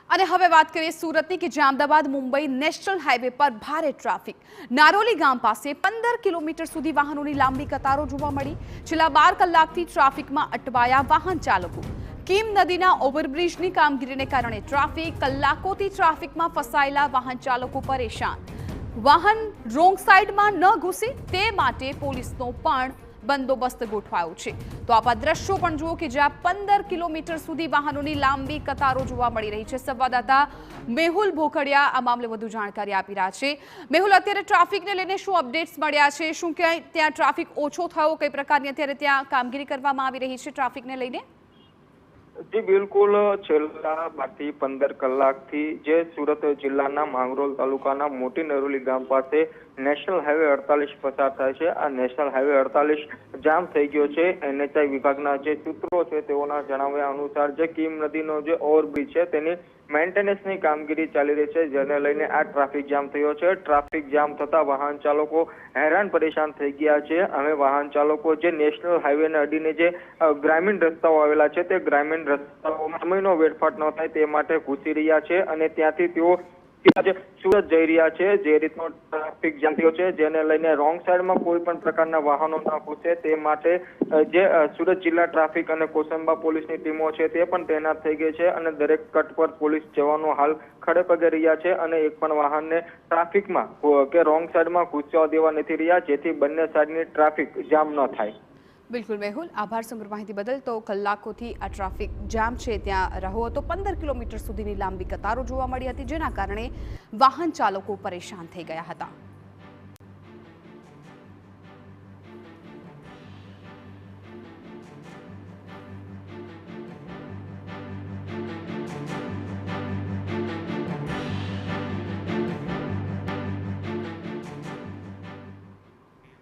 અને હવે વાત કરીએ સુરતની કે જ્યાં અમદાવાદ મુંબઈ નેશનલ હાઈવે પર ભારે ટ્રાફિક નારોલી ગામ પાસે 15 કિલોમીટર સુધી વાહનોની લાંબી કતારો જોવા મળી। છેલ્લા 12 કલાકથી ટ્રાફિકમાં અટવાયા વાહન ચાલકો। કીમ નદીના ઓવરબ્રિજની કામગીરીને કારણે ટ્રાફિક કલાકોથી ટ્રાફિકમાં ફસાયેલા વાહન ચાલકો પરેશાન। વાહન રોંગ સાઈડમાં ન ઘૂસે તે માટે પોલીસનો પણ બંદોબસ્ત ગોઠવાયો છે। તો આવા દ્રશ્યો પણ જુઓ કે જ્યાં 15 કિલોમીટર સુધી વાહનોની લાંબી કતારો જોવા મળી રહી છે। સંવાદદાતા મેહુલ ભોખડિયા આ મામલે વધુ જાણકારી આપી રહ્યા છે। મેહુલ, અત્યારે ટ્રાફિકને લઈને શું અપડેટ્સ મળ્યા છે? શું ક્યાંય ત્યાં ટ્રાફિક ઓછો થયો? કઈ પ્રકારની અત્યારે ત્યાં કામગીરી કરવામાં આવી રહી છે ટ્રાફિકને લઈને? જી બિલકુલ, છેલ્લા 12 થી 15 કલાકથી જે સુરત જિલ્લાના માંગરોળ તાલુકાના મોટી નરોલી ગામ પાસે નેશનલ હાઈવે 48 પસાર થાય છે। આ નેશનલ હાઈવે 48 જામ થઈ ગયો છે। એનએચઆઈ વિભાગના જે સૂત્રો છે તેઓના જણાવ્યા અનુસાર જે કીમ નદીનો જે ઓવરબ્રિજ છે તેની મેન્ટેનન્સની કામગીરી ચાલી રહી છે, જેને લઈને આ ટ્રાફિક જામ થયો છે। ટ્રાફિક જામ થતા વાહન ચાલકો હેરાન પરેશાન થઈ ગયા છે। હવે વાહન ચાલકો જે નેશનલ હાઈવેને અડીને જે ગ્રામીણ રસ્તાઓ આવેલા છે તે ગ્રામીણ રસ્તાઓમાં સમયનો વેડફાટ ન થાય તે માટે ઘૂસી રહ્યા છે અને ત્યાંથી તેઓ સુરત જઈ રહ્યા છે। જે રીતનો ટ્રાફિક જામ થયો છે જેને લઈને રોંગ સાઈડમાં કોઈ પણ પ્રકારના વાહનો ન ઘૂસે તે માટે જે સુરત જિલ્લા ટ્રાફિક અને કોસંબા પોલીસની ટીમો છે તે પણ તૈનાત થઈ ગઈ છે અને દરેક કટ પર પોલીસ જવાનો હાલ ખડે પગે રહ્યા છે અને એક પણ વાહનને ટ્રાફિકમાં કે રોંગ સાઈડમાં ઘૂસવા દેવા નથી રહ્યા, જેથી બંને સાઈડની ટ્રાફિક જામ ન થાય। બિલકુલ મેહુલ, આભાર સમગ્ર માહિતી બદલ। તો કલાકોથી આ ટ્રાફિક જામ છે ત્યાં રહ્યો હતો। 15 કિલોમીટર સુધીની લાંબી કતારો જોવા મળી હતી, જેના કારણે વાહન ચાલકો પરેશાન થઈ ગયા હતા।